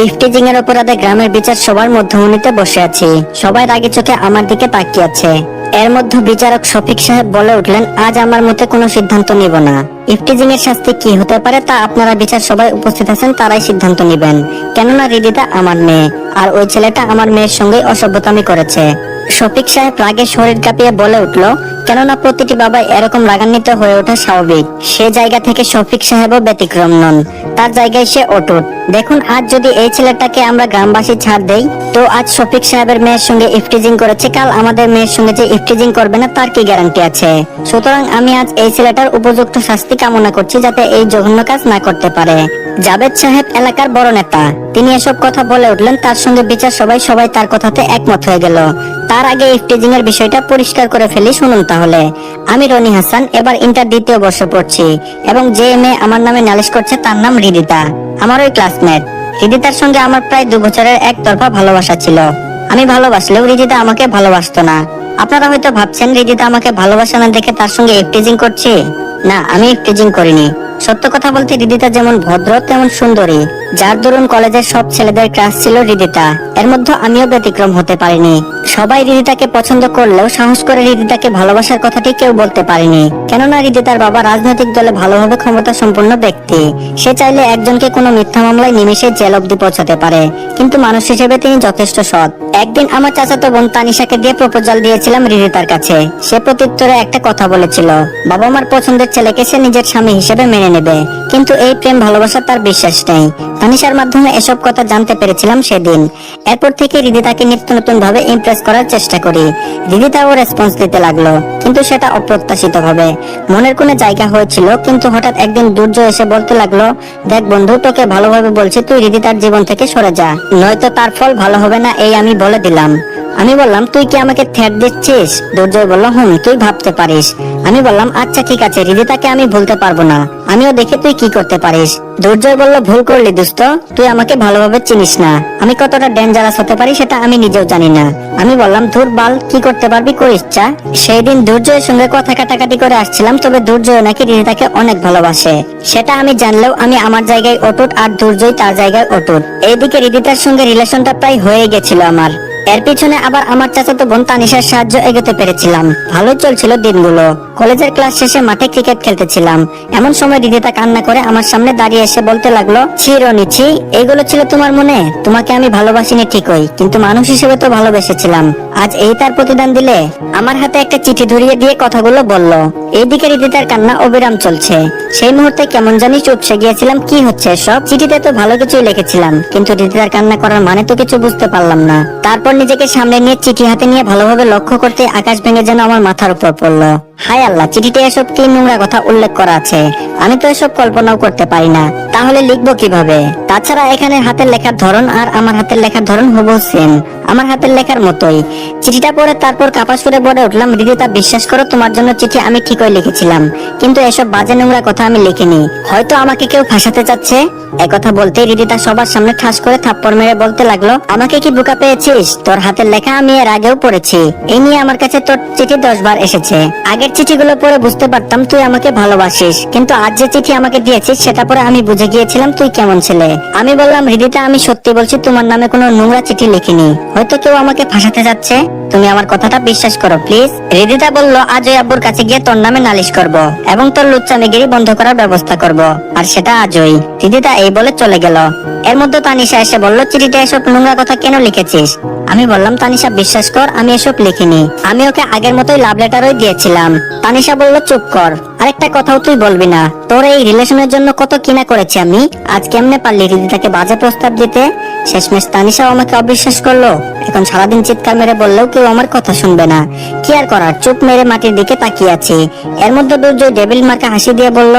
Eve teasing এর অপরাধে গ্রামের বিচার সবার মধ্যমণিতে বসে আছি। সবাই রাগে চোখে আমার দিকে তাকিয়ে আছে। এর মধ্যে বিচারক শফিক সাহেব বলে উঠলেন, আজ আমার মতে কোনো সিদ্ধান্ত নিব না। ইফটিজিং এর শাস্তি কি হতে পারে তা আপনারা বিচার সবাই উপস্থিত আছেন, তারাই সিদ্ধান্ত নেবেন। কেননা রিদিতা আমার মেয়ে, আর ওই ছেলেটা আমার মেয়ের সঙ্গে অসভ্যতামি করেছে। শফিক সাহেব রাগে শরীর কাঁপিয়ে বলে উঠল, কেননা প্রতিটি বাবা এরকম রাগান্বিত হয়ে ওঠা স্বাভাবিক। সে জায়গা থেকে শফিক সাহেবও ব্যতিক্রম নন, তার জায়গায় সে অটুট। দেখুন, আজ যদি এই ছেলেটাকে আমরা গ্রামবাসী ছাড় দেই, তো আজ শফিক সাহেবের মেয়ের সঙ্গে ইফটিজিং করেছে, কাল আমাদের মেয়ের সঙ্গে যে ইফটিজিং করবে না তার কি গ্যারান্টি আছে? সুতরাং আমি আজ এই ছেলেটার উপযুক্ত শাস্তি কামনা করছি, যাতে এই জঘন্য কাজ না করতে পারে। জাবেদ সাহেব এলাকার বড় নেতা, তিনি এসব কথা বলে উঠলেন। তার সঙ্গে বিচার সবাই তার কথাতে একমত হয়ে গেল। তার আগে ইফটিজিং এর বিষয়টা পরিষ্কার করে ফেলি, শুনুন তাহলে। আমি রনি হাসান, এবার ইন্টার দ্বিতীয় বর্ষে পড়ছি, এবং যে মেয়ে আমার নামে নালিশ করছে তার নাম রিদিতা, আমার ওই ক্লাসমেট। রিদিতার সঙ্গে আমার প্রায় 2 বছরের একতরফা ভালোবাসা ছিল। আমি ভালোবাসলেও রিদিতা আমাকে ভালোবাসতো না। আপনারা হয়তো ভাবছেন রিদিতা আমাকে ভালোবাসা না দেখে তার সঙ্গে ইফটিজিং করছি। না, আমি ইফটিজিং করিনি। সত্য কথা বলতে রিদিতা যেমন ভদ্র তেমন সুন্দরী, যার দরুন কলেজের সব ছেলেদের ক্রাশ ছিল রিদিতা। এর মধ্যে আমিও ব্যতিক্রম হতে পারিনি। সবাই রিদিতাকে পছন্দ করলেও সাহস করে রিদিতাকে ভালোবাসার কথাটি কেউ বলতে পারেনি। কেননা রিদিতার বাবা রাজনৈতিক দলে ভালোভাবে ক্ষমতা সম্পন্ন ব্যক্তি। সে চাইলে একজনকে কোনো মিথ্যা মামলায় নিমেষে জেল অবধি পৌঁছাতে পারে, কিন্তু মানুষ হিসেবে তিনি যথেষ্ট সৎ। একদিন আমার চাচাতো বোন তানিশাকে দিয়ে প্রপোজাল দিয়েছিলাম রিদিতার কাছে। সে প্রত্যুত্তরে একটা কথা বলেছিল, বাবা মার পছন্দের ছেলেকে সে নিজের স্বামী হিসেবে মেনে নেবে। কিন্তু এই প্রেম ভালোবাসা তার বিশ্বাস নেই। তানিশার মাধ্যমে এসব কথা জানতে পেরেছিলাম সেদিন। এরপর থেকে রিদিতাকে নিত্য নতুন ভাবে ইমপ্রেস করার চেষ্টা করি। রিদিতাও রেসপন্স দিতে লাগলো, কিন্তু সেটা অপ্রত্যাশিত ভাবে। মনের কোণে জায়গা হয়েছিল, কিন্তু হঠাৎ একদিন দুর্জয় এসে বলতে লাগলো, দেখ বন্ধু, তোকে ভালোভাবে বলছি, তুই রিদিতার জীবন থেকে সরে যা, নয়তো তার ফল ভালো হবে না, এই আমি বলে দিলাম। আমি বললাম, তুই কি আমাকে থ্রেট দিচ্ছিস? দুর্জয় বলল, তুই ভাবতে পারিস। আমি বললাম, আচ্ছা ঠিক আছে, রিদিতাকে আমি ভুলতে পারবো না, আমিও দেখে তুই কি করতে পারিস। দুর্জয় বলল, ভুল করলি দোস্ত, তুই আমাকে ভালোভাবে চিনিস না। আমি কতটা ডেঞ্জারাস হতে পারি সেটা আমি নিজেও জানি না। আমি বললাম, ধুর বাল, কি করতে পারবি করিস চা। সেই দিন দুর্জয়ের সঙ্গে কথা কাটাকাটি করে আসছিলাম, তবে দুর্জয় নাকি রিদিতাকে অনেক ভালোবাসে। সেটা আমি জানলেও আমি আমার জায়গায় অটুট, আর দুর্জয় তার জায়গায় অটুট। এইদিকে রিদিতার সঙ্গে রিলেশনটা প্রায় হয়ে গেছিল আমার। এর পিছনে আবার আমার চাচাতো বোন তানিশার সাহায্য এগোতে পেরেছিলাম। ভালোই চলছিল দিনগুলো। কলেজের ক্লাস শেষে মাঠে ক্রিকেট খেলতেছিলাম। এমন সময় রিদিতা কান্না করে আমার সামনে দাঁড়িয়ে এসে বলতে লাগলো, ছি রনি ছি, এইগুলো ছিল তোমার মনে? তোমাকে আমি ভালোবাসিনি ঠিকই, কিন্তু মানুষ হিসেবে তো ভালোবেসেছিলাম। আজ এই তার প্রতিদান দিলে? আমার হাতে একটা চিঠি ধরিয়ে দিয়ে কথাগুলো বলল। এইদিকে রিদিতার কান্না অবিরাম চলছে। সেই মুহূর্তে কেমন জানি চুপসে গিয়েছিলাম, কি হচ্ছে সব? চিঠিতে তো ভালো কিছুই লিখেছিলাম, কিন্তু রিদিতার কান্না করার মানে তো কিছু বুঝতে পারলাম না। তারপর নিজেকে সামনে নিয়ে চিঠি হাতে নিয়ে ভালোভাবে লক্ষ্য করতে আকাশ ভেঙে যেন আমার মাথার উপর পড়লো। হায় আল্লাহ, চিঠিতে এসব কি নোংরা কথা উল্লেখ করা আছে! আমি তো এসব কল্পনাও করতে পারি না, তাহলে লিখবো কিভাবে? তাছাড়া এখানে হাতের লেখার ধরন আর আমার হাতের লেখার ধরন হুবহু সেম, আমার হাতের লেখার মতোই। চিঠিটা পড়ে তারপর কাপা সুরে বলে উঠলাম, রিদিতা, বিশ্বাস করো, তোমার জন্য চিঠি আমি ঠিকই লিখেছিলাম, কিন্তু এসব বাজে নোংরা কথা আমি লিখিনি। হয়তো আমাকে কেউ ফাঁসাতে চাচ্ছে। একথা বলতে রিদিতা সবার সামনে ঠাস করে থাপ্পড় মেরে বলতে লাগলো, আমাকে কি বোকা পেয়েছিস? তোর হাতের লেখা আমি এর আগেও পড়েছি। এই নিয়ে আমার কাছে তোর চিঠি 10 বার এসেছে। আগের চিঠিগুলো পড়ে বুঝতে পারতাম তুই আমাকে ভালোবাসিস, কিন্তু আজ যে চিঠি আমাকে দিয়েছিস সেটা পরে আমি বুঝে গিয়েছিলাম তুই কেমন ছেলে। আমি বললাম, রিদিতা, আমি সত্যি বলছি, তোমার নামে কোনো নোংরা চিঠি লিখিনি। হয়তো কেউ আমাকে ফাঁসাতে যাচ্ছে, তুমি আমার কথাটা বিশ্বাস করো প্লিজ। রিদিতা বলল, আজ ওই আব্বুর কাছে গিয়ে তোর নামে নালিশ করব, এবং তোর লুচ্চামিগিরি বন্ধ করার ব্যবস্থা করব, আর সেটা আজই। রিদিতা এই বলে চলে গেল। এর মধ্যে তানিশা এসে বলল, চিঠিতে এসব নোংরা কথা কেন লিখেছিস? আমি বললাম, তানিশা, বিশ্বাস কর, আমি এসব লিখিনি। আমি ওকে আগের মতোই লাভ লেটারই দিয়েছিলাম। তানিশা বলল, চুপ কর, আরেকটা কথাও তুই বলবি না। তোর এই রিলেশনের জন্য কত কিনা করেছি আমি, আজ কেমনে পারলি রিদিতাকে বাজে প্রস্তাব দিতে? শেষমেশ তানিশাও আমাকে অবিশ্বাস করলো। এখন সারাদিন চিৎকার মেরে বললেও কেউ আমার কথা শুনবে না। কি আর করার, চুপ মেরে মাটির দিকে তাকিয়ে আছি। এর মধ্যে দুর্জয় ডেভিল মার্কা হাসি দিয়ে বলল,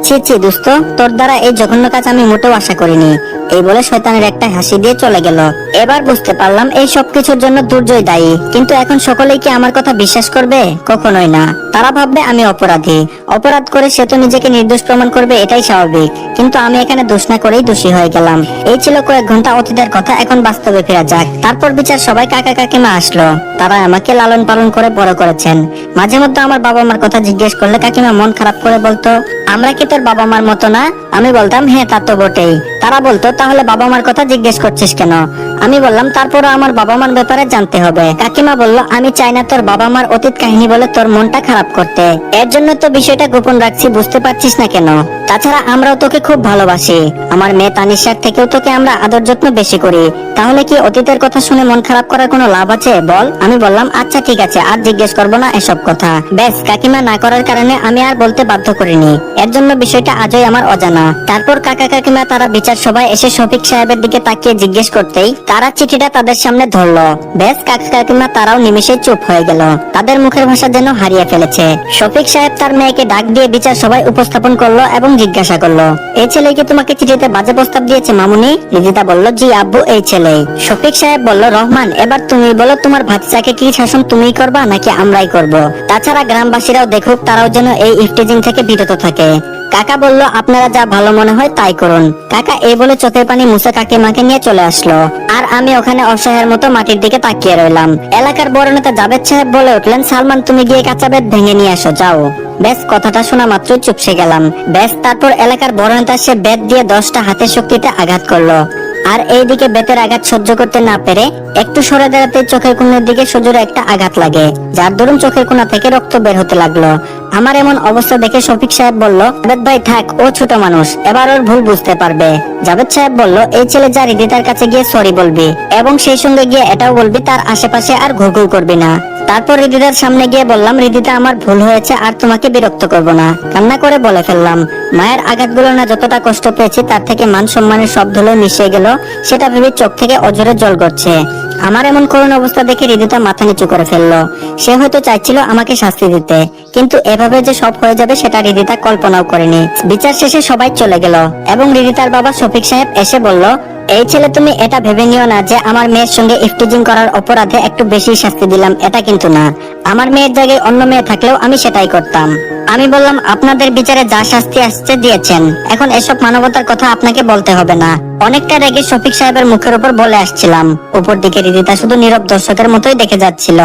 ছি ছি দোস্ত, তোর দ্বারা এই জঘন্য কাজ আমি মোটেও আশা করিনি। এই বলে শয়তানের একটা হাসি দিয়ে চলে গেল। এবার বুঝতে পারলাম এই সবকিছুর জন্য দুর্জয় দায়ী, কিন্তু এখন সকলেই কি আমার কথা বিশ্বাস করবে? কখনোই না। তারা ভাববে আমি অপরাধী। অপরাধ করে সে তো নিজেকে নির্দোষ প্রমাণ করবে, এটাই স্বাভাবিক। কিন্তু আমি এখানে দোষ না করেই দোষী হয়ে গেলাম। এই ছিল কয়েক ঘন্টা অতীতের কথা, এখন বাস্তবে ফেরা যাক। তারপর বিচার সবাই কাকা কাকিমা আসলো। তারা আমাকে লালন পালন করে বড় করেছেন। মাঝে মধ্যে আমার বাবা মার কথা জিজ্ঞেস করলে কাকিমা মন খারাপ করে বলতো, আমরা কি তোর বাবা মার মতো না? আমি বলতাম, হ্যাঁ তা তো বটেই। তারা বলতো, তাহলে বাবা মার কথা জিজ্ঞেস করছিস কেন? আমি বললাম, তারপরও আমার বাবা মার ব্যাপারে জানতে হবে। কাকিমা বলল, আমি চাই না তোর বাবা মার অতীত কাহিনী বলে তোর মনটা খারাপ করতে, এর জন্য তো বিষয়টা গোপন রাখছি, বুঝতে পারছিস না কেন? তাছাড়া আমরাও তোকে খুব ভালোবাসি। আমার মেয়ে তানিশার থেকেও তোকে আমরা আদর যত্ন বেশি করি। তাহলে কি অতীতের কথা শুনে মন খারাপ করার কোনো লাভ আছে বল? আমি বললাম, আচ্ছা ঠিক আছে, আর জিজ্ঞেস করবো না এসব কথা। ব্যাস, কাকিমা না করার কারণে আমি আর বলতে বাধ্য করিনি। এর জন্য বিষয়টা আজই আমার অজানা। তারপর কাকা কাকিমা তারা বিচার সবাই এসে শফিক সাহেবের দিকে তাকিয়ে জিজ্ঞেস করতেই তারা চিঠিটা তাদের সামনে ধরলো। ব্যাস, কাকা কাকিমা তারাও নিমেষে চুপ হয়ে গেল। তাদের মুখের ভাষা যেন হারিয়ে ফেলেছে। শফিক সাহেব তার মেয়েকে ডাক দিয়ে বিচার সবাই উপস্থাপন করলো এবং জিজ্ঞাসা করলো, এই ছেলে কি তোমাকে চিঠিতে বাজে প্রস্তাব দিয়েছে মামুনি? রিদিতা বলল, জি আব্বু, এই ছেলে। শফিক সাহেব বলল, রহমান, এবার তুমি বলো, তোমার ভাতিজাকে কি শাসন তুমিই করবা নাকি আমরাই করব? তাছাড়া গ্রামবাসীরাও দেখুক, তারাও যেন এই ইফটিজিং থেকে বিরত থাকে। কাকা বলল, আপনারা যা ভালো মনে হয় তাই করুন। কাকা এই বলে চোখের পানি মুছে কাকিমাকে নিয়ে চলে আসলো। আর আমি ওখানে অসহায়ের মতো মাটির দিকে তাকিয়ে রইলাম। এলাকার বড় নেতা জাবেদ সাহেব বলে উঠলেন, সালমান, তুমি গিয়ে কাঁচা বেত ভেঙে নিয়ে আসো, যাও। ব্যাস, কথাটা শোনা মাত্রই চুপসে গেলাম। ব্যাস, তারপর এলাকার বড় নেতা সে বেত দিয়ে 10টা হাতের শক্তিতে আঘাত করলো। আর এইদিকে বেতের আঘাত সহ্য করতে না পেরে একটু সরে দাঁড়াতে চোখের কোণের দিকে সজোরে একটা আঘাত লাগে, যার দরুন চোখের কোণা থেকে রক্ত বের হতে লাগলো। আমার এমন অবস্থা দেখে শফিক সাহেব বলল, জাবেদ ভাই থাক, ও ছোট মানুষ, এবার ওর ভুল বুঝতে পারবে। জাবেদ সাহেব বলল, এই ছেলে যা, রিদিতার কাছে গিয়ে সরি বলবি এবং সেই সঙ্গে গিয়ে এটাও বলবি তার আশেপাশে আর ঘুরঘুর করবি না। তারপর রিদিতার সামনে গিয়ে বললাম, রিদিতা, আমার ভুল হয়েছে, আর তোমাকে বিরক্ত করব না। কান্না করে বলে ফেললাম, মায়ের আঘাতগুলো না যতটা কষ্ট পেয়েছি তার থেকে মান সম্মানের সব ধুলো মিশিয়ে গেল, সেটা ভেবে চোখ থেকে অজরে জল গড়ছে। আমার এমন করুণ অবস্থা দেখে রিদিতা মাথা নিচু করে ফেললো। সে হয়তো চাইছিল আমাকে শাস্তি দিতে, কিন্তু এভাবে যে সব হয়ে যাবে সেটা রিদিতা কল্পনাও করেনি। বিচার শেষে সবাই চলে গেল এবং রিদিতার বাবা শফিক সাহেব এসে বলল, এই ছেলে, তুমি এটা ভেবে নিও না যে আমার মেয়ের সঙ্গে ইফটিজিং করার অপরাধে একটু বেশি শাস্তি দিলাম, এটা কিন্তু না। আমার মেয়ের জায়গায় অন্য মেয়ে থাকলেও আমি সেটাই করতাম। আমি বললাম, আপনাদের বিচারে যা শাস্তি আসছে দিয়েছেন, এখন এসব মানবতার কথা আপনাকে বলতে হবে না। অনেকটা রেগে শফিক সাহেবের মুখের উপর বলে আসছিলাম। উপর দিকে রিদিতা শুধু নীরব দর্শকের মতোই দেখে যাচ্ছিল।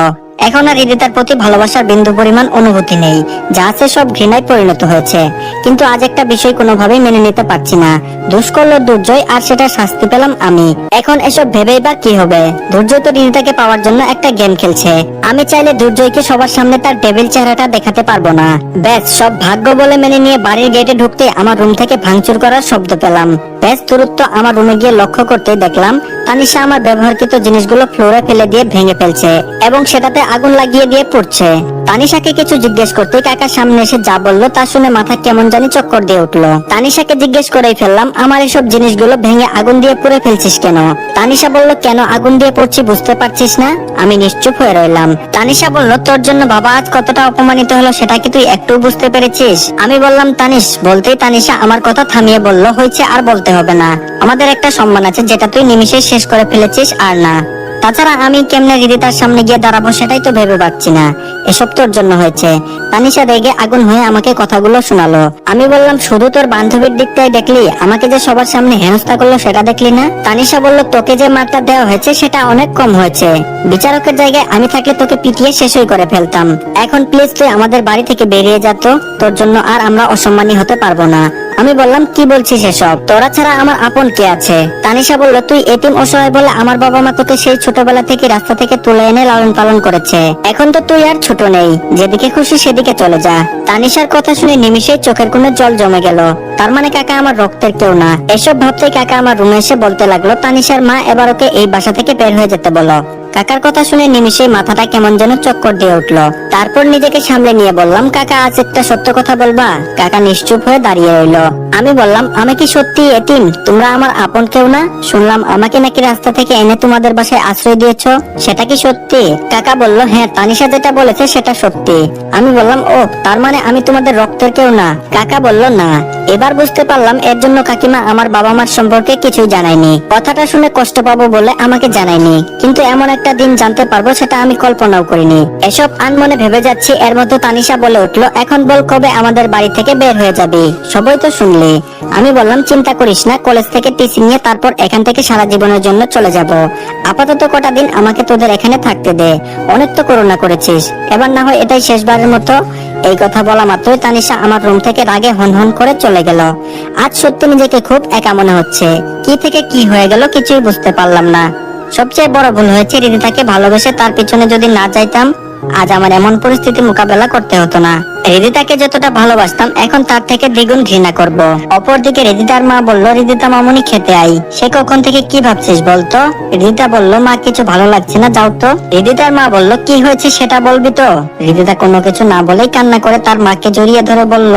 এখন আর রিদিতার প্রতি ভালোবাসার বিন্দু পরিমাণ অনুভূতি নেই, যা আছে সব ঘৃণায় পরিণত হয়েছে। কিন্তু আজ একটা বিষয় কোনোভাবেই মেনে নিতে পারছি না। দোষ করলো দুর্জয়, আর সেটা শাস্তি পেলাম আমি। এখন এসব ভেবেই বা কি হবে? দুর্জয় তো রিদিতাকে পাওয়ার জন্য একটা গেম খেলছে। আমি চাইলে দুর্জয়কে সবার সামনে তার টেবিল চেহারাটা দেখাতে পারবো না। ব্যাস, সব ভাগ্য বলে মেনে নিয়ে বাড়ির গেটে ঢুকতে আমার রুম থেকে ভাঙচুর করার শব্দ পেলাম। বেশ দূরত্ব আমার রুমে গিয়ে লক্ষ্য করতে দেখলাম তানিশা আমার ব্যবহারকৃত জিনিসগুলো ফ্লোরে ফেলে দিয়ে ভেঙে ফেলছে এবং সেটাতে আগুন লাগিয়ে দিয়ে পড়ছে। তানিশাকে কিছু জিজ্ঞেস করতে কাকার সামনে এসে যা বললো তা শুনে মাথা কেমন জানি চক্কর দিয়ে উঠলো। তানিশাকে জিজ্ঞেস করেই ফেললাম, আমার এসব জিনিসগুলো ভেঙে আগুন দিয়ে পুড়ে ফেলছিস কেন? তানিশা বলল, কেন আগুন দিয়ে পড়ছি বুঝতে পারছিস না? আমি নিশ্চুপ হয়ে রইলাম। তানিশা বলল, তোর জন্য বাবা আজ কতটা অপমানিত হলো সেটা কি তুই একটু বুঝতে পেরেছিস? আমি বললাম, তানিশ। বলতেই তানিশা আমার কথা থামিয়ে বলল, হয়েছে, আর বলতে হবে না। আমাদের একটা সম্মান আছে যেটা তুই নিমিষে শেষ করে ফেলেছিস, আর না। তাছাড়া আমি কেমনে রিদিতার সামনে গিয়ে দাঁড়াবো সেটাই তো ভেবে পাচ্ছি না। এসব তোর জন্য হয়েছে। তানিশা রেগে আগুন হয়ে আমাকে কথাগুলো শোনালো। আমি বললাম, শুধু তোর বান্ধবীর দিকটাই দেখলি, আমাকে যে সবার সামনে হেনস্থা করলো সেটা দেখলি না? তানিশা বলল, তোকে যে মারটা দেওয়া হয়েছে সেটা অনেক কম হয়েছে। বিচারকের জায়গায় আমি থাকলে তোকে পিটিয়ে শেষই করে ফেলতাম। এখন প্লিজ তুই আমাদের বাড়ি থেকে বেরিয়ে যা তো, তোর জন্য আর আমরা অসম্মানী হতে পারবো না। আমি বললাম, কি বলছিস এসব? তোরা ছাড়া আমার আপন কে আছে? তানিশা বলল, তুই এতিম অসহায় বলে আমার বাবা মা তোকে সেই ছোটবেলা থেকে রাস্তা থেকে তুলে এনে লালন পালন করেছে। এখন তো তুই আর ছোট নেই, যেদিকে খুশি সেদিকে চলে যা। তানিশার কথা শুনে নিমিষেই চোখের কোণে জল জমে গেল। তার মানে কাকা আমার রক্তের কেউ না। এসব ভাবতে কাকা আমার রুমে এসে বলতে লাগলো, তানিশার মা এবার ওকে এই বাসা থেকে বের হয়ে যেতে বলো। কাকার কথা শুনে নিমিষেই মাথাটা কেমন যেন চক্কর দিয়ে উঠলো। তারপর নিজেকে সামলে নিয়ে বললাম, কাকা আজ একটা সত্য কথা বলবা? কাকা নিশ্চুপ হয়ে দাঁড়িয়ে রইলো। আমি বললাম, আমি কি সত্যি এতিম? তোমরা আমার আপন কেউ না? শুনলাম আমাকে নাকি রাস্তা থেকে এনে তোমাদের বাসায় আশ্রয় দিয়েছো, সেটা কি সত্যি? কাকা বলল, হ্যাঁ, তানিশা যেটা বলেছে সেটা সত্যি। আমি বললাম, ও, তার মানে আমি তোমাদের রক্তের কেউ না? কাকা বলল, না। এবার বুঝতে পারলাম এর জন্য কাকিমা আমার বাবা মার সম্পর্কে কিছুই জানায়নি। কথাটা শুনে কষ্ট পাবো বলে আমাকে জানায়নি, কিন্তু এমন একটা দিন জানতে পারবো সেটা আমি কল্পনাও করিনি। এসব আনমনে ভেবে যাচ্ছি, এর মধ্যে তানিশা বলে উঠলো, এখন বল কবে আমাদের বাড়ি থেকে বের হয়ে যাবি? সবাই তো শুনলি। আমি বললাম চিন্তা করিস না, কলেজ থেকে টিসি নিয়ে তারপর এখান থেকে সারা জীবনের জন্য চলে যাব। আপাতত কটা দিন আমাকে তোদের এখানে থাকতে দে, অনেক তো করুণা করেছিস, এবার না হয় এটাই শেষবারের মতো। এই কথা বলা মাত্রই তানিশা আমার রুম থেকে রাগে হনহন করে চলে গেল। আজ সত্যি নিজেকে খুব একা মনে হচ্ছে। কি থেকে কি হয়ে গেল কিছুই বুঝতে পারলাম না। সবচেয়ে বড় ভুল হয়েছে হৃদিতাকে ভালোবেসে তার পিছনে যদি না যাইতাম, আজ আমার এমন পরিস্থিতি মোকাবেলা করতে হতো না। হৃদিতাকে যতটা ভালোবাসতাম এখন তার থেকে দ্বিগুণ ঘৃণা করব। অপরদিকে হৃদিতার মা বলল, হৃদিতা মামুনি খেতে আই। সে কখন থেকে কি ভাবছিস বলতো? হৃদিতা বলল, মা কিছু ভালো লাগছে না, যাও তো। হৃদিতার মা বলল, কি হয়েছে সেটা বলবি তো? হৃদিতা কোনো কিছু না বলেই কান্না করে তার মাকে জড়িয়ে ধরে বলল,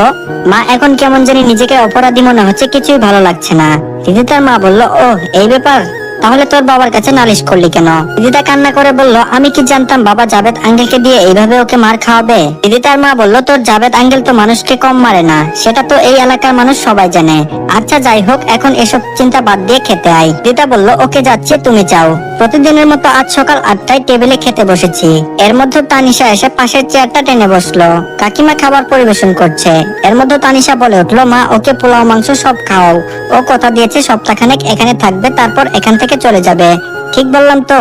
মা এখন কেমন জানি নিজেকে অপরাধী মনে হচ্ছে, কিছুই ভালো লাগছে না। হৃদিতার মা বলল, ও এই ব্যাপার, তাহলে তোর বাবার কাছে নালিশ করলি কেন? হৃদিতা কান্না করে বলল, আমি কি জানতাম বাবা জাভেদ আঙ্কেলকে দিয়ে এইভাবে ওকে মার খাওয়াবে। হৃদিতার মা বলল, তোর জাভেদ আঙ্কেল তো মানুষকে কম মারে না, সেটা তো এই এলাকার মানুষ সবাই জানে। আচ্ছা যাই হোক, এখন এসব চিন্তা বাদ দিয়ে খেতে আই। হৃদিতা বলল, ওকে যাচ্ছে, তুমি যাও। প্রতিদিনের মতো আজ সকাল 8টায় টেবিলে খেতে বসেছি। এর মধ্যে তানিশা এসে পাশের চেয়ারটা টেনে বসলো। কাকিমা খাবার পরিবেশন করছে। এর মধ্যে তানিশা বলে উঠলো, মা ওকে পোলাও মাংস সব খাওয়াও, ও কথা দিয়েছে সপ্তাহখানেক এখানে থাকবে, তারপর এখান থেকে চলে যাবে। ঠিক বললাম তো?